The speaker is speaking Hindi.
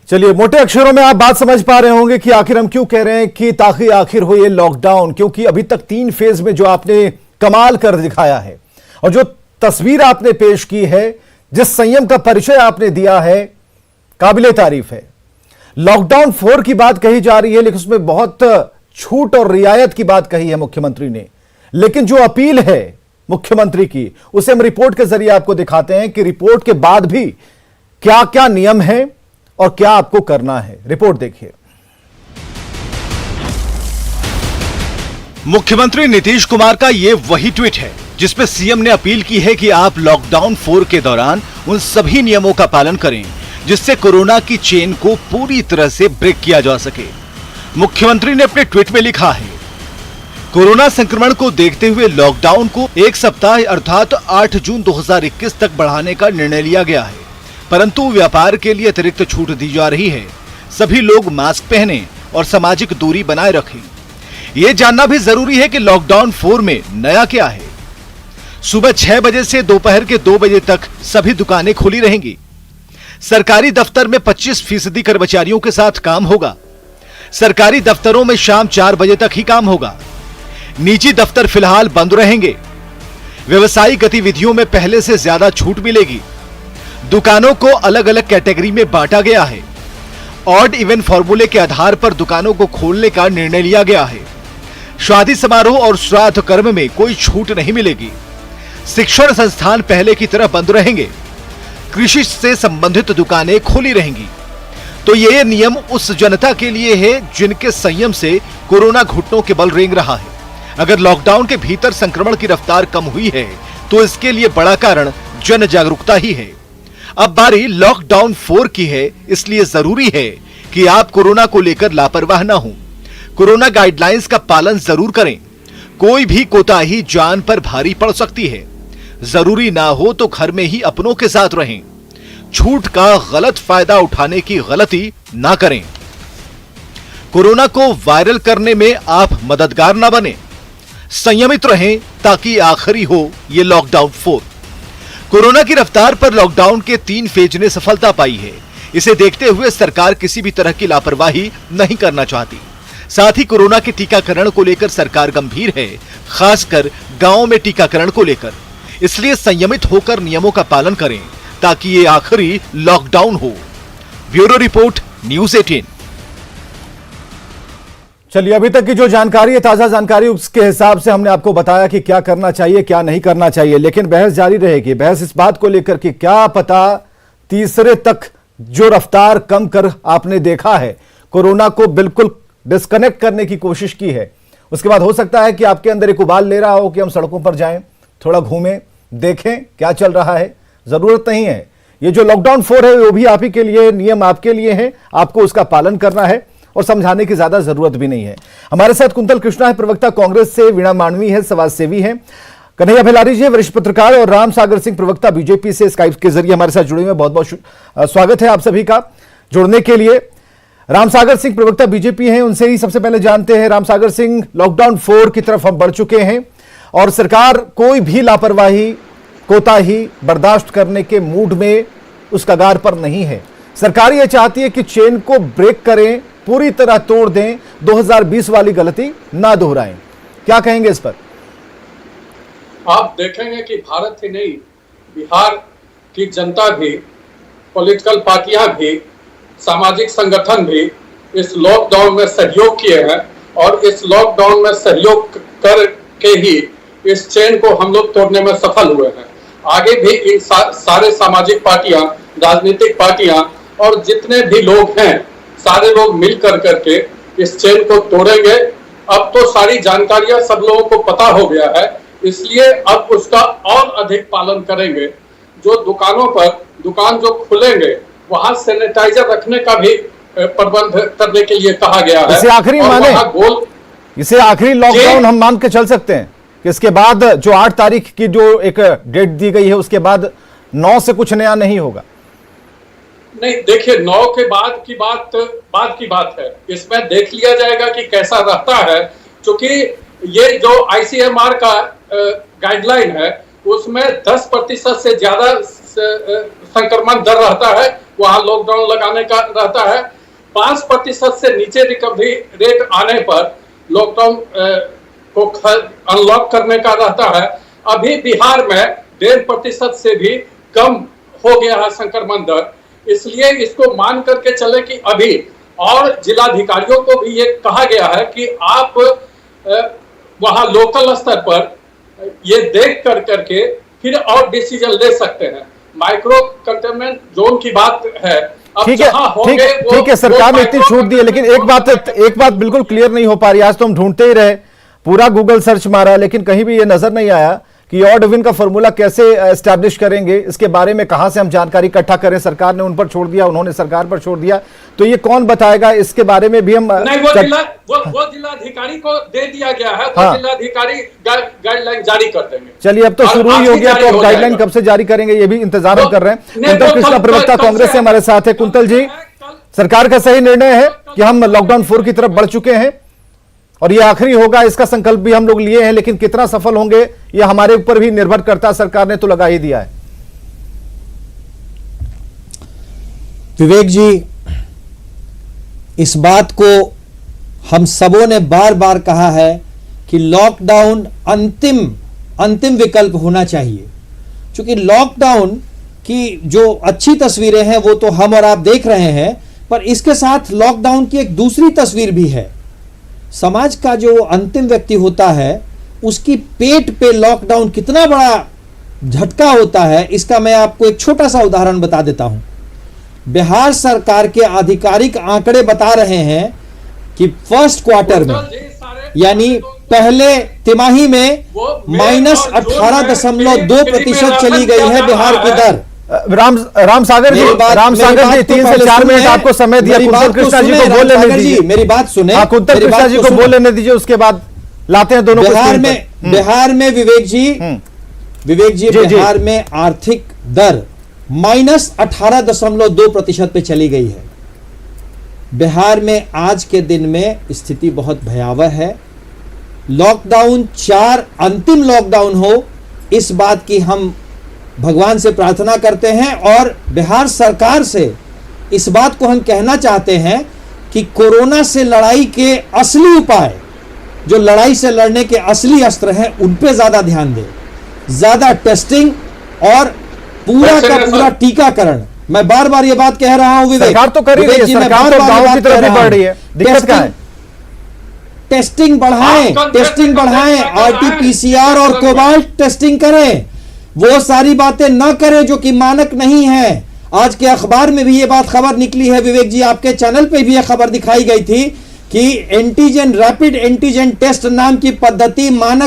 चलिए, मोटे अक्षरों में आप बात समझ पा रहे होंगे कि आखिर हम क्यों कह रहे हैं कि ताकि आखिर हो ये लॉकडाउन, क्योंकि अभी तक 3 फेज में जो आपने कमाल कर दिखाया है और जो तस्वीर आपने पेश की है, जिस संयम का परिचय आपने दिया है, काबिले तारीफ है। लॉकडाउन 4 की बात कही जा रही है, लेकिन उसमें बहुत छूट और रियायत की बात कही है मुख्यमंत्री ने। लेकिन जो अपील है मुख्यमंत्री की, उसे हम रिपोर्ट के जरिए आपको दिखाते हैं कि रिपोर्ट के बाद भी क्या क्या नियम है और क्या आपको करना है। रिपोर्ट देखिए। मुख्यमंत्री नीतीश कुमार का यह वही ट्वीट है जिसमें सीएम ने अपील की है कि आप लॉकडाउन 4 के दौरान उन सभी नियमों का पालन करें जिससे कोरोना की चेन को पूरी तरह से ब्रेक किया जा सके। मुख्यमंत्री ने अपने ट्वीट में लिखा है, कोरोना संक्रमण को देखते हुए लॉकडाउन को 1 सप्ताह अर्थात 8 जून 2021 तक बढ़ाने का निर्णय लिया गया है, परंतु व्यापार के लिए अतिरिक्त छूट दी जा रही है। सभी लोग मास्क पहनें और सामाजिक दूरी बनाए रखें। ये जानना भी जरूरी है कि लॉकडाउन 4 में नया क्या है। सुबह 6 बजे से दोपहर के 2 बजे तक सभी दुकानें खुली रहेंगी। सरकारी दफ्तर में 25% कर्मचारियों के साथ काम होगा। सरकारी दफ्तरों में शाम 4 बजे तक ही काम होगा। निजी दफ्तर फिलहाल बंद रहेंगे। व्यवसायिक गतिविधियों में पहले से ज्यादा छूट मिलेगी। दुकानों को अलग अलग कैटेगरी में बांटा गया है। ऑड इवन फॉर्मूले के आधार पर दुकानों को खोलने का निर्णय लिया गया है। शादी समारोह और श्राद्ध कर्म में कोई छूट नहीं मिलेगी। शिक्षण संस्थान पहले की तरह बंद रहेंगे। कृषि से संबंधित दुकानें खुली रहेंगी। तो ये नियम उस जनता के लिए है जिनके संयम से कोरोना घुटनों के बल रेंग रहा है। अगर लॉकडाउन के भीतर संक्रमण की रफ्तार कम हुई है तो इसके लिए बड़ा कारण जन जागरूकता ही है। अब बारी लॉकडाउन 4 की है, इसलिए जरूरी है कि आप कोरोना को लेकर लापरवाह ना हो। कोरोना गाइडलाइंस का पालन जरूर करें। कोई भी कोताही जान पर भारी पड़ सकती है। जरूरी ना हो तो घर में ही अपनों के साथ रहें। छूट का गलत फायदा उठाने की गलती ना करें। कोरोना को वायरल करने में आप मददगार ना बने। संयमित रहें ताकि आखिरी हो ये लॉकडाउन 4। कोरोना की रफ्तार पर लॉकडाउन के 3 फेज ने सफलता पाई है। इसे देखते हुए सरकार किसी भी तरह की लापरवाही नहीं करना चाहती। साथ ही कोरोना के टीकाकरण को लेकर सरकार गंभीर है, खासकर गांवों में टीकाकरण को लेकर। इसलिए संयमित होकर नियमों का पालन करें ताकि ये आखिरी लॉकडाउन हो। Bureau report, news 18। चलिए, अभी तक की जो जानकारी है, ताजा जानकारी, उसके हिसाब से हमने आपको बताया कि क्या करना चाहिए, क्या नहीं करना चाहिए। लेकिन बहस जारी रहेगी। बहस इस बात को लेकर कि क्या पता तीसरे तक जो रफ्तार कम कर आपने देखा है, कोरोना को बिल्कुल डिस्कनेक्ट करने की कोशिश की है, उसके बाद हो सकता है कि आपके अंदर एक उबाल ले रहा हो कि हम सड़कों पर जाएं, थोड़ा घूमें, देखें क्या चल रहा है। जरूरत नहीं है। ये जो लॉकडाउन 4 है वो भी आप ही के लिए, नियम आपके लिए है, आपको उसका पालन करना है और समझाने की ज्यादा जरूरत भी नहीं है। हमारे साथ कुंतल कृष्णा है, प्रवक्ता कांग्रेस से, वीणा मांडवी है, समाज सेवी है, कन्हैया भेलारी जी वरिष्ठ पत्रकार, और राम सागर सिंह, प्रवक्ता बीजेपी से, स्काइप के जरिए हमारे साथ जुड़े हुए। बहुत बहुत स्वागत है आप सभी का जुड़ने के लिए। राम सागर सिंह प्रवक्ता बीजेपी हैं, उनसे ही सबसे पहले जानते हैं। राम सागर सिंह, लॉकडाउन 4 की तरफ हम बढ़ चुके हैं और सरकार कोई भी लापरवाही, कोताही बर्दाश्त करने के मूड में, उस कगार पर नहीं है। सरकार ये चाहती है कि चेन को ब्रेक करें, पूरी तरह तोड़ दें, 2020 वाली गलती ना दोहराएं। क्या कहेंगे इस पर? आप देखेंगे कि भारत ही नहीं, बिहार की जनता भी, पॉलिटिकल पार्टियां भी, सामाजिक संगठन भी इस लॉकडाउन में सहयोग किए हैं और इस लॉकडाउन में सहयोग करके ही इस चेन को हम लोग तोड़ने में सफल हुए हैं। आगे भी इन सारे सामाजिक पार्टियां, राजनीतिक पार्टियां और जितने भी लोग हैं, सारे लोग मिल करके इस चेन को तोड़ेंगे। अब तो सारी जानकारियां सब लोगों को पता हो गया है, इसलिए अब उसका और अधिक पालन करेंगे। जो दुकानों पर, दुकान जो खुलेंगे वहां सैनिटाइजर रखने का भी प्रबंध करने के लिए कहा गया है। इसे आखिरी माने, इसे आखिरी लॉकडाउन हम मान के चल सकते हैं कि इसके बाद जो 8 तारीख की जो एक डेट दी गई है, उसके बाद 9 से कुछ नया नहीं होगा। नहीं, देखिए 9 के बाद की बात है। इसमें देख लिया जाएगा कि कैसा रहता है, क्योंकि ये जो आईसीएमआर का गाइडलाइन है उसमें 10% से ज्यादा संक्रमण दर रहता है वहां लॉकडाउन लगाने का रहता है। 5% से नीचे रिकवरी रेट आने पर लॉकडाउन को अनलॉक करने का रहता है। अभी बिहार में 1.5% से भी कम हो गया है संक्रमण दर, इसलिए इसको मान करके चले कि अभी, और जिलाधिकारियों को भी ये कहा गया है कि आप वहां लोकल स्तर पर ये देख कर करके फिर और डिसीजन ले सकते हैं। माइक्रो कंटेनमेंट जोन की बात है। ठीक है, सरकार ने इतनी छूट दी है, लेकिन एक बात बिल्कुल क्लियर नहीं हो पा रही। आज तो हम ढूंढते ही रहे, पूरा गूगल सर्च मारा, लेकिन कहीं भी ये नजर नहीं आया कि ऑड इवन का फॉर्मूला कैसे एस्टैब्लिश करेंगे, इसके बारे में कहां से हम जानकारी इकट्ठा करें। सरकार ने उन पर छोड़ दिया, उन्होंने सरकार पर छोड़ दिया, तो ये कौन बताएगा? इसके बारे में भी हम नहीं, वो जिलाधिकारी को दे दिया गया है। वो जिलाधिकारी गाइडलाइन जारी कर देंगे। चलिए, अब तो शुरू ही हो गया, तो अब गाइडलाइन कब से जारी करेंगे ये भी इंतजार हम कर रहे हैं। कुंतल कृष्णा, प्रवक्ता कांग्रेस से हमारे साथ है। कुंतल जी, सरकार का सही निर्णय है कि हम लॉकडाउन 4 की तरफ बढ़ चुके हैं और ये आखिरी होगा, इसका संकल्प भी हम लोग लिए हैं, लेकिन कितना सफल होंगे ये हमारे ऊपर भी निर्भर करता है। सरकार ने तो लगा ही दिया है। विवेक जी, इस बात को हम सबों ने बार बार कहा है कि लॉकडाउन अंतिम विकल्प होना चाहिए, क्योंकि लॉकडाउन की जो अच्छी तस्वीरें हैं वो तो हम और आप देख रहे हैं, पर इसके साथ लॉकडाउन की एक दूसरी तस्वीर भी है। समाज का जो अंतिम व्यक्ति होता है उसकी पेट पे लॉकडाउन कितना बड़ा झटका होता है, इसका मैं आपको एक छोटा सा उदाहरण बता देता हूं। बिहार सरकार के आधिकारिक आंकड़े बता रहे हैं कि फर्स्ट क्वार्टर में, यानी पहले तिमाही में -18.2% चली गई है बिहार की दर। राम सागर जी 3 से 4 मिनट आपको समय दिया। कुंतल कृष्णा जी को बोल लेने दीजिए, मेरी बात सुने। कुंतल कृष्णा जी को बोल लेने दीजिए, उसके बाद लाते हैं दोनों को। बिहार में विवेक जी बिहार में आर्थिक दर -18.2% पे चली गई है। बिहार में आज के दिन में स्थिति बहुत भयावह है। लॉकडाउन 4 अंतिम लॉकडाउन हो, इस बात की हम भगवान से प्रार्थना करते हैं और बिहार सरकार से इस बात को हम कहना चाहते हैं कि कोरोना से लड़ाई के असली उपाय, जो लड़ाई से लड़ने के असली अस्त्र हैं, उन पे ज्यादा ध्यान दें। ज्यादा टेस्टिंग और पूरा का पूरा टीकाकरण। मैं बार बार ये बात कह रहा हूं विवेक, सरकार तो कर रही है, सरकार तो गांव की तरफ भी बढ़ रही है। दिक्कत क्या है? टेस्टिंग बढ़ाएं, RT-PCR और कोबाल्ट टेस्टिंग करें। वो सारी बातें ना करें जो कि मानक नहीं है। आज के अखबार में भी ये बात खबर निकली है विवेक जी, आपके चैनल पे भी ये खबर दिखाई गई थी कि रैपिड एंटीजन टेस्ट नाम की पद्धति मानक